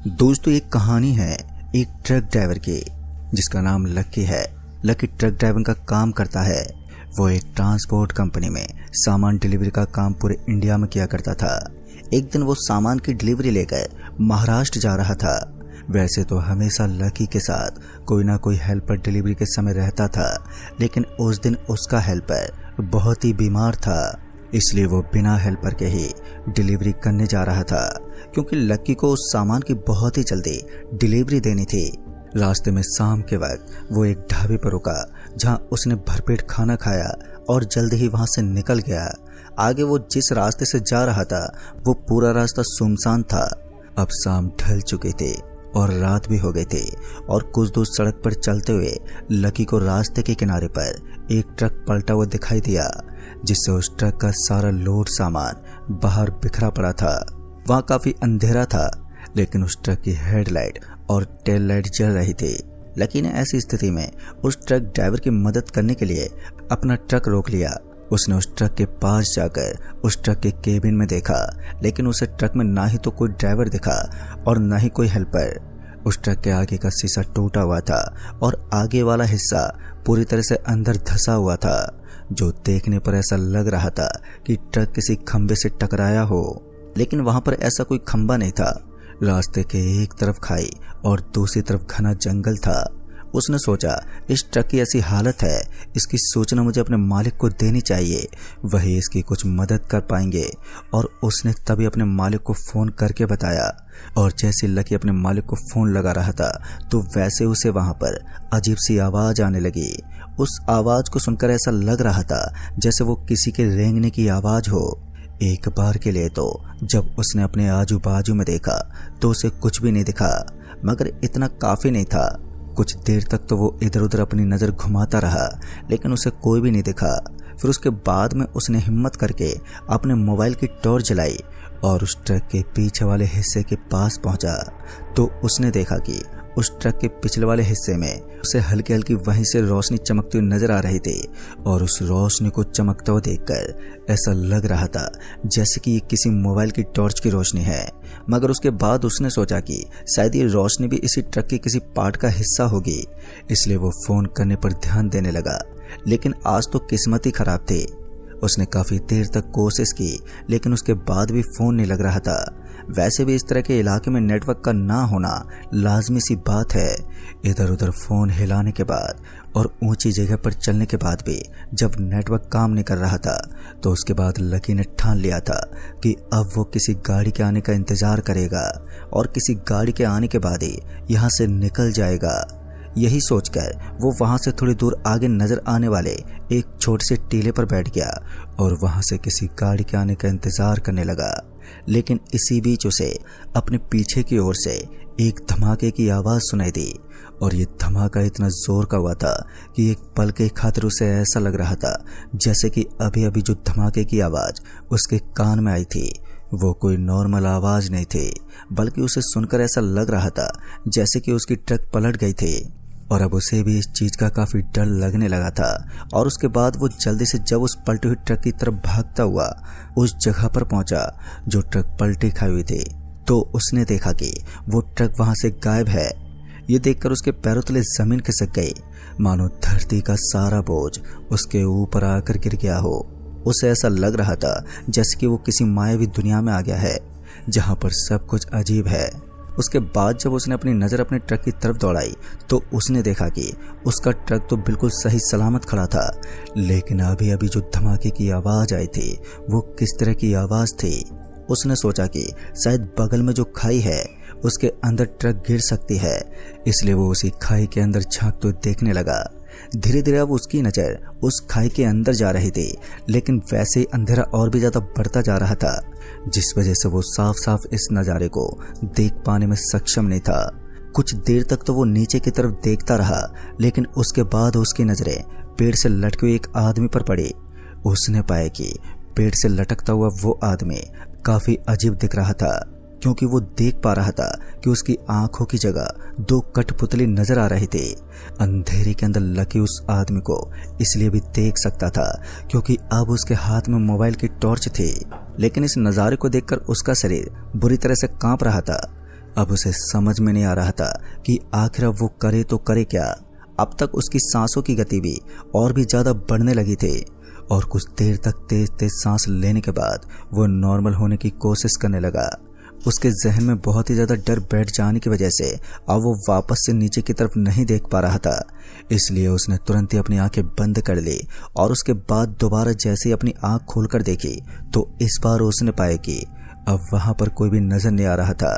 दोस्तों एक कहानी है एक ट्रक ड्राइवर की जिसका नाम लकी है। लकी ट्रक ड्राइवर का काम करता है। वो एक ट्रांसपोर्ट कंपनी में सामान डिलीवरी का काम पूरे इंडिया में किया करता था। एक दिन वो सामान की डिलीवरी लेकर महाराष्ट्र जा रहा था। वैसे तो हमेशा लकी के साथ कोई ना कोई हेल्पर डिलीवरी के समय रहता था, लेकिन उस दिन उसका हेल्पर बहुत ही बीमार था, इसलिए वो बिना हेल्पर के ही डिलीवरी करने जा रहा था, क्योंकि लकी को उस सामान की बहुत ही जल्दी डिलीवरी देनी थी। रास्ते में शाम के वक्त वो एक ढाबे पर रुका, जहां उसने भरपेट खाना खाया और जल्द ही वहां से निकल गया। आगे वो जिस रास्ते से जा रहा था वो पूरा रास्ता सुनसान था। अब शाम ढल चुकी थी और रात भी हो गई थी, और कुछ दूर सड़क पर चलते हुए लकी को रास्ते के किनारे पर एक ट्रक पलटा हुआ दिखाई दिया, जिससे उस ट्रक का सारा लोड सामान बाहर बिखरा पड़ा था। वहां काफी अंधेरा था, लेकिन उस ट्रक की हेडलाइट और टेल लाइट जल रही थी। लकी ने ऐसी स्थिति में उस ट्रक ड्राइवर की मदद करने के लिए अपना ट्रक रोक लिया। उसने उस ट्रक के पास जाकर उस ट्रक के केबिन में देखा, लेकिन उसे ट्रक में ना ही तो कोई ड्राइवर दिखा और ना ही कोई हेल्पर। उस ट्रक के आगे का शीशा टूटा हुआ था और आगे वाला हिस्सा पूरी तरह से अंदर धंसा हुआ था, जो देखने पर ऐसा लग रहा था कि ट्रक किसी खंबे से टकराया हो। लेकिन वहां पर ऐसा कोई खंबा नहीं था। रास्ते के एक तरफ खाई और दूसरी तरफ घना जंगल था। उसने सोचा, इस ट्रक की ऐसी हालत है, इसकी सूचना मुझे अपने मालिक को देनी चाहिए, वही इसकी कुछ मदद कर पाएंगे। और उसने तभी अपने मालिक को फोन करके बताया। और जैसे लकी अपने मालिक को फोन लगा रहा था, तो वैसे उसे वहां पर अजीब सी आवाज आने लगी। उस आवाज को सुनकर ऐसा लग रहा था जैसे वो किसी के रेंगने की आवाज हो। एक बार के लिए तो जब उसने अपने आजू बाजू में देखा तो उसे कुछ भी नहीं दिखा, मगर इतना काफी नहीं था। कुछ देर तक तो वो इधर उधर अपनी नजर घुमाता रहा, लेकिन उसे कोई भी नहीं दिखा। फिर उसके बाद में उसने हिम्मत करके अपने मोबाइल की टॉर्च जलाई और उस ट्रक के पीछे वाले हिस्से के पास पहुंचा, तो उसने देखा कि उस ट्रक के पिछले वाले हिस्से में उसे हल्की हल्की वहीं से रोशनी चमकती हुई नजर आ रही थी। और उस रोशनी को चमकता हुआ देखकर ऐसा लग रहा था जैसे कि ये किसी मोबाइल की टॉर्च की रोशनी है। मगर उसके बाद उसने सोचा कि शायद ये रोशनी भी इसी ट्रक के किसी पार्ट का हिस्सा होगी, इसलिए वो फोन करने पर ध्यान देने लगा। लेकिन आज तो किस्मत ही खराब थी। उसने काफी देर तक कोशिश की, लेकिन उसके बाद भी फोन नहीं लग रहा था। वैसे भी इस तरह के इलाके में नेटवर्क का ना होना लाजमी सी बात है। इधर उधर फोन हिलाने के बाद और ऊंची जगह पर चलने के बाद भी जब नेटवर्क काम नहीं कर रहा था, तो उसके बाद लकी ने ठान लिया था कि अब वो किसी गाड़ी के आने का इंतजार करेगा और किसी गाड़ी के आने के बाद ही यहाँ से निकल जाएगा। यही सोचकर वो वहां से थोड़ी दूर आगे नजर आने वाले एक छोटे से टीले पर बैठ गया और वहां से किसी गाड़ी के आने का इंतजार करने लगा। लेकिन इसी बीच उसे अपने पीछे की ओर से एक धमाके की आवाज सुनाई दी, और ये धमाका इतना जोर का हुआ था कि एक पल के खातिर उसे ऐसा लग रहा था जैसे कि अभी अभी जो धमाके की आवाज उसके कान में आई थी वो कोई नॉर्मल आवाज नहीं थी, बल्कि उसे सुनकर ऐसा लग रहा था जैसे कि उसकी ट्रक पलट गई थी। और अब उसे भी इस चीज का काफी डर लगने लगा था। और उसके बाद वो जल्दी से जब उस पलटी हुई ट्रक की तरफ भागता हुआ उस जगह पर पहुंचा जो ट्रक पलटी खाई हुई थी, तो उसने देखा कि वो ट्रक वहां से गायब है। ये देखकर उसके पैरों तले जमीन खिसक गई, मानो धरती का सारा बोझ उसके ऊपर आकर गिर गया हो। उसे ऐसा लग रहा था जैसे कि वो किसी मायावी दुनिया में आ गया है, जहां पर सब कुछ अजीब है। उसके बाद जब उसने अपनी नजर अपने ट्रक की तरफ दौड़ाई, तो उसने देखा कि उसका ट्रक तो बिल्कुल सही सलामत खड़ा था, लेकिन अभी अभी जो धमाके की आवाज आई थी वो किस तरह की आवाज थी। उसने सोचा कि शायद बगल में जो खाई है उसके अंदर ट्रक गिर सकती है, इसलिए वो उसी खाई के अंदर झांकते हुए देखने लगा। धीरे धीरे अब उसकी नजर उस खाई के अंदर जा रही थी, लेकिन वैसे ही अंधेरा और भी ज्यादा बढ़ता जा रहा था, जिस वजह से वो साफ साफ इस नजारे को देख पाने में सक्षम नहीं था। कुछ देर तक तो वो नीचे की तरफ देखता रहा, लेकिन उसके बाद उसकी नजरें पेड़ से लटके हुए एक आदमी पर पड़ी। उसने पाया कि पेड़ से लटकता हुआ वो आदमी काफी अजीब दिख रहा था, क्योंकि वो देख पा रहा था कि उसकी आंखों की जगह दो कठपुतली नजर आ रही थी। अंधेरे के अंदर लकी उस आदमी को इसलिए भी देख सकता था क्योंकि अब उसके हाथ में मोबाइल की टॉर्च थी। लेकिन इस नज़ारे को देखकर उसका शरीर बुरी तरह से कांप रहा था, अब उसे समझ में नहीं आ रहा था कि आखिर अब वो करे तो करे क्या। अब तक उसकी सांसों की गति भी और भी ज्यादा बढ़ने लगी थी और कुछ देर तक तेज तेज सांस लेने के बाद वो नॉर्मल होने की कोशिश करने लगा। उसके जहन में बहुत ही ज्यादा डर बैठ जाने की वजह से अब वो वापस से नीचे की तरफ नहीं देख पा रहा था, इसलिए उसने तुरंत ही अपनी आंखें बंद कर ली और उसके बाद दोबारा जैसे ही अपनी आंख खोलकर देखी तो इस बार उसने पाया कि अब वहां पर कोई भी नजर नहीं आ रहा था।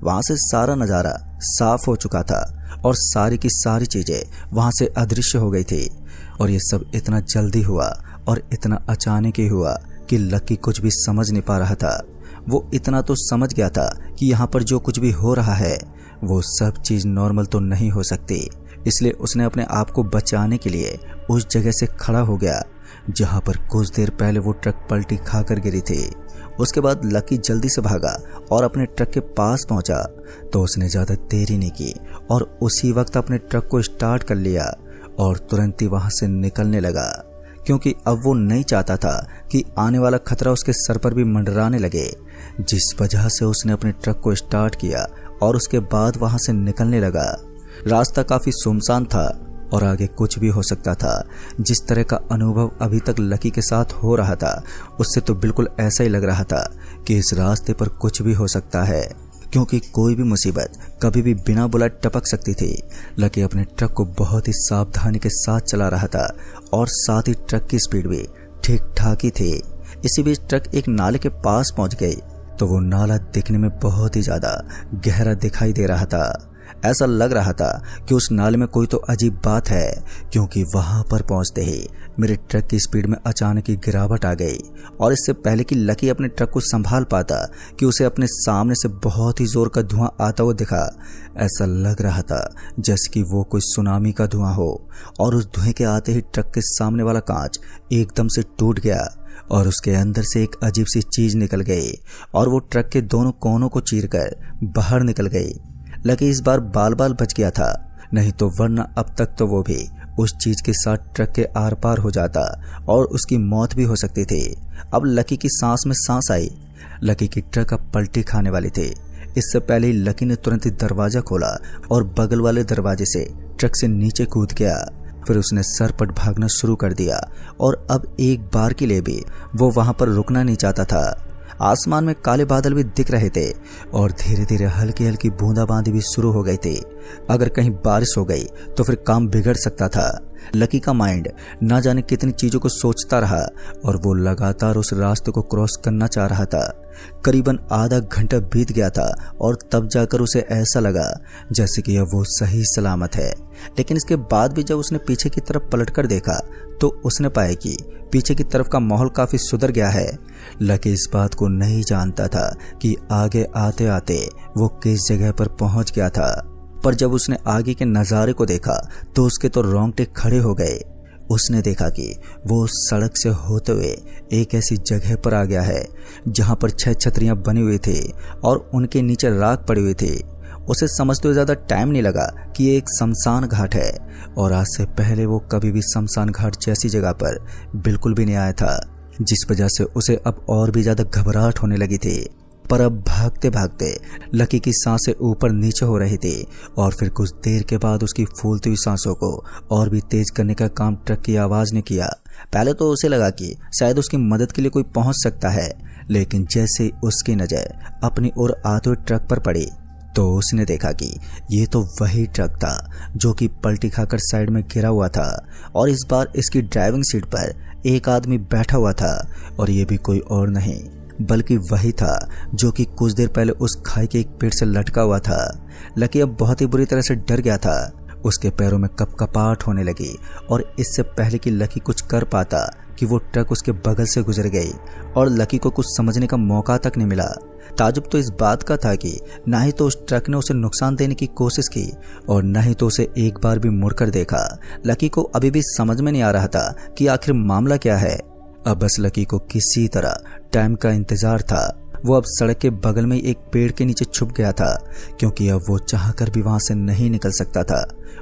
वहां से सारा नजारा साफ हो चुका था और सारी की सारी चीजें वहां से अदृश्य हो गई थी और ये सब इतना जल्दी हुआ और इतना अचानक ही हुआ कि लकी कुछ भी समझ नहीं पा रहा था। वो इतना तो समझ गया था कि यहाँ पर जो कुछ भी हो रहा है वो सब चीज नॉर्मल तो नहीं हो सकती, इसलिए उसने अपने आप को बचाने के लिए उस जगह से खड़ा हो गया जहाँ पर कुछ देर पहले वो ट्रक पलटी खाकर गिरी थी। उसके बाद लकी जल्दी से भागा और अपने ट्रक के पास पहुंचा तो उसने ज्यादा देरी नहीं की और उसी वक्त अपने ट्रक को स्टार्ट कर लिया और तुरंत ही वहां से निकलने लगा, क्योंकि अब वो नहीं चाहता था कि आने वाला खतरा उसके सर पर भी मंडराने लगे, जिस वजह से उसने अपने ट्रक को स्टार्ट किया और उसके बाद वहां से निकलने लगा। रास्ता काफी सुनसान था और आगे कुछ भी हो सकता था। जिस तरह का अनुभव अभी तक लकी के साथ हो रहा था उससे तो बिल्कुल ऐसा ही लग रहा था कि इस रास्ते पर कुछ भी हो सकता है, क्योंकि कोई भी मुसीबत कभी भी बिना बुलाए टपक सकती थी। लकी अपने ट्रक को बहुत ही सावधानी के साथ चला रहा था और साथ ही ट्रक की स्पीड भी ठीक ठाक ही थी। इसी बीच ट्रक एक नाले के पास पहुंच गई तो वो नाला दिखने में बहुत ही ज्यादा गहरा दिखाई दे रहा था। ऐसा लग रहा था कि उस नाले में कोई तो अजीब बात है, क्योंकि वहां पर पहुंचते ही मेरे ट्रक की स्पीड में अचानक ही गिरावट आ गई और इससे पहले कि लकी अपने ट्रक को संभाल पाता कि उसे अपने सामने से बहुत ही जोर का धुआं आता हुआ दिखा। ऐसा लग रहा था जैसे कि वो कोई सुनामी का धुआं हो और उस धुएं के आते ही ट्रक के सामने वाला कांच एकदम से टूट गया और उसके अंदर से एक अजीब सी चीज निकल गई और वो ट्रक के दोनों कोनों को चीरकर बाहर निकल गई। लकी इस बार बाल बाल बच गया था, नहीं तो वरना अब तक तो वो भी उस चीज के साथ ट्रक के आर पार हो जाता और उसकी मौत भी हो सकती थी। अब लकी की सांस में सांस आई। लकी की ट्रक अब पलटी खाने वाली थी। इससे पहले ही लकी ने तुरंत ही दरवाजा खोला और बगल वाले दरवाजे से ट्रक से नीचे कूद गया। फिर उसने सरपट भागना शुरू कर दिया और अब एक बार के लिए भी वो वहां पर रुकना नहीं चाहता था। आसमान में काले बादल भी दिख रहे थे और धीरे धीरे हल्की हल्की बूंदाबांदी भी शुरू हो गई थी। अगर कहीं बारिश हो गई तो फिर काम बिगड़ सकता था। लकी का माइंड ना जाने कितनी चीजों को सोचता रहा और वो लगातार उस रास्ते को क्रॉस करना चाह रहा था। करीबन आधा घंटा बीत गया था और तब जाकर उसे ऐसा लगा जैसे कि अब वो सही सलामत है। लेकिन इसके बाद भी जब उसने पीछे की तरफ पलटकर देखा तो उसने पाया कि पीछे की तरफ का माहौल काफी सुधर गया है। लकी इस बात को नहीं जानता था कि आगे आते आते वो किस जगह पर पहुंच गया था, पर जब उसने आगे के नजारे को देखा तो उसके तो रोंगटे खड़े हो गए। उसने देखा कि वो सड़क से होते हुए एक ऐसी जगह पर आ गया है जहां पर 6 छतरियां बनी हुई थी और उनके नीचे राख पड़ी हुई थी। उसे समझते हुए ज्यादा टाइम नहीं लगा कि ये एक शमशान घाट है और आज से पहले वो कभी भी शमशान घाट जैसी जगह पर बिल्कुल भी नहीं आया था, जिस वजह से उसे अब और भी ज्यादा घबराहट होने लगी थी। पर अब भागते भागते लकी की सांसें ऊपर नीचे हो रही थी और फिर कुछ देर के बाद उसकी फूलती हुई सांसों को और भी तेज करने का काम ट्रक की आवाज ने किया। पहले तो उसे लगा कि शायद उसकी मदद के लिए कोई पहुंच सकता है, लेकिन जैसे ही उसकी नजर अपनी ओर आते हुए ट्रक पर पड़ी तो उसने देखा कि ये तो वही ट्रक था जो कि पलटी खाकर साइड में गिरा हुआ था और इस बार इसकी ड्राइविंग सीट पर एक आदमी बैठा हुआ था और ये भी कोई और नहीं बल्कि वही था जो कि कुछ देर पहले उस खाई के एक पेड़ से लटका हुआ था। लकी अब बहुत ही बुरी तरह से डर गया था। उसके पैरों में कपकपाहट होने लगी और इससे पहले कि लकी कुछ कर पाता कि वो ट्रक उसके बगल से गुजर गई और लकी को कुछ समझने का मौका तक नहीं मिला। ताजुब तो इस बात का था कि ना ही तो उस ट्रक ने उसे नुकसान देने की कोशिश की और न ही तो उसे एक बार भी मुड़कर देखा। लकी को अभी भी समझ में नहीं आ रहा था कि आखिर मामला क्या है। अब बस लकी को किसी तरह टाइम का इंतजार था। वो अब सड़क के बगल में एक पेड़ के नीचे छुप गया था, क्योंकि अब वो चाहकर भी वहां से नहीं निकल सकता था।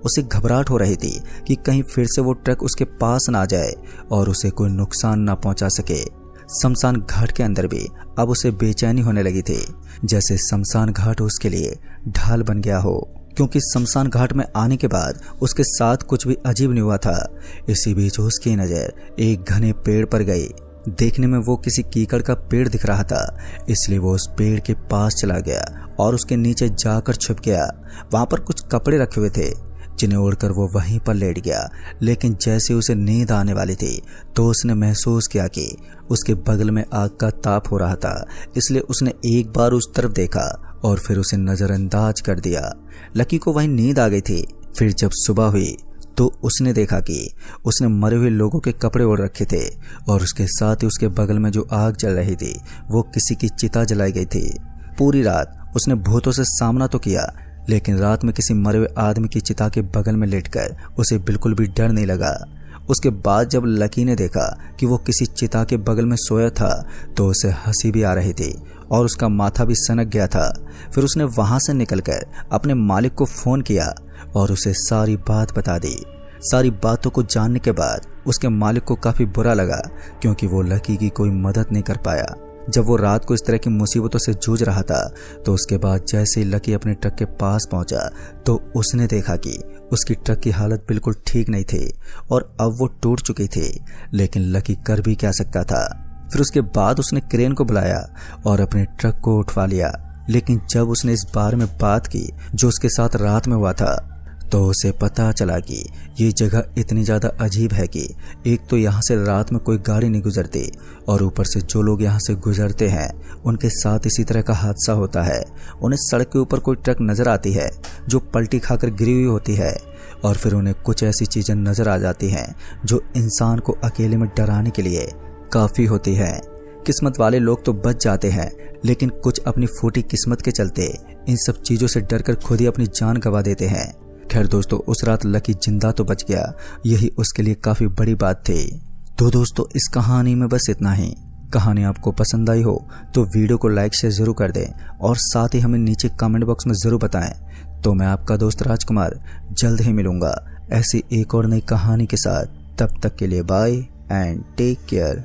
उसे घबराहट हो रही थी कि कहीं फिर से वो ट्रक उसके पास ना आ जाए और उसे कोई नुकसान ना पहुंचा सके। शमशान घाट के अंदर भी अब उसे बेचैनी होने लगी थी, जैसे शमशान घाट उसके लिए ढाल बन गया हो। क्योंकि शमशान घाट में आने के बाद उसके साथ कुछ भी अजीब नहीं हुआ था। इसी बीच उसकी नजर एक घने पेड़ पर गई। देखने में वो किसी कीकड़ का पेड़ दिख रहा था, इसलिए वो उस पेड़ के पास चला गया और उसके नीचे जाकर छुप गया। वहां पर कुछ कपड़े रखे हुए थे जिन्हें ओढ़कर वो वहीं पर लेट गया। लेकिन जैसे उसे नींद आने वाली थी तो उसने महसूस किया कि उसके बगल में आग का ताप हो रहा था, इसलिए उसने एक बार उस तरफ देखा और फिर उसे नजरअंदाज कर दिया। लकी को वहीं नींद आ गई थी। फिर जब सुबह हुई तो उसने देखा कि उसने मरे हुए लोगों के कपड़े ओढ़ रखे थे और उसके साथ ही उसके बगल में जो आग जल रही थी वो किसी की चिता जलाई गई थी। पूरी रात उसने भूतों से सामना तो किया, लेकिन रात में किसी मरे हुए आदमी की चिता के बगल में लेटकर उसे बिल्कुल भी डर नहीं लगा। उसके बाद जब लकी ने देखा कि वो किसी चिता के बगल में सोया था तो उसे हंसी भी आ रही थी और उसका माथा भी सनक गया था। फिर उसने वहां से निकलकर अपने मालिक को फोन किया और उसे सारी बात बता दी। सारी बातों को जानने के बाद उसके मालिक को काफी बुरा लगा, क्योंकि वो लकी की कोई मदद नहीं कर पाया। जब वो रात को इस तरह की मुसीबतों से जूझ रहा था तो उसके बाद जैसे ही लकी अपने ट्रक के पास पहुंचा तो उसने देखा कि उसकी ट्रक की हालत बिल्कुल ठीक नहीं थी और अब वो टूट चुकी थी। लेकिन लकी कर भी क्या सकता था। फिर उसके बाद उसने क्रेन को बुलाया और अपने ट्रक को उठवा लिया। लेकिन जब उसने इस बारे में बात की जो उसके साथ रात में हुआ था तो उसे पता चला कि ये जगह इतनी ज़्यादा अजीब है कि एक तो यहाँ से रात में कोई गाड़ी नहीं गुजरती और ऊपर से जो लोग यहाँ से गुजरते हैं उनके साथ इसी तरह का हादसा होता है। उन्हें सड़क के ऊपर कोई ट्रक नज़र आती है जो पलटी खाकर गिरी हुई होती है और फिर उन्हें कुछ ऐसी चीज़ें नज़र आ जाती हैं जो इंसान को अकेले में डराने के लिए काफ़ी होती है। किस्मत वाले लोग तो बच जाते हैं, लेकिन कुछ अपनी फूटी किस्मत के चलते इन सब चीज़ों से डरकर खुद ही अपनी जान गंवा देते हैं। खैर दोस्तों, उस रात लकी जिंदा तो बच गया, यही उसके लिए काफी बड़ी बात थी। तो दोस्तों, इस कहानी में बस इतना ही। कहानी आपको पसंद आई हो तो वीडियो को लाइक शेयर जरूर कर दें और साथ ही हमें नीचे कमेंट बॉक्स में जरूर बताएं। तो मैं आपका दोस्त राजकुमार जल्द ही मिलूंगा ऐसी एक और नई कहानी के साथ। तब तक के लिए बाय एंड टेक केयर।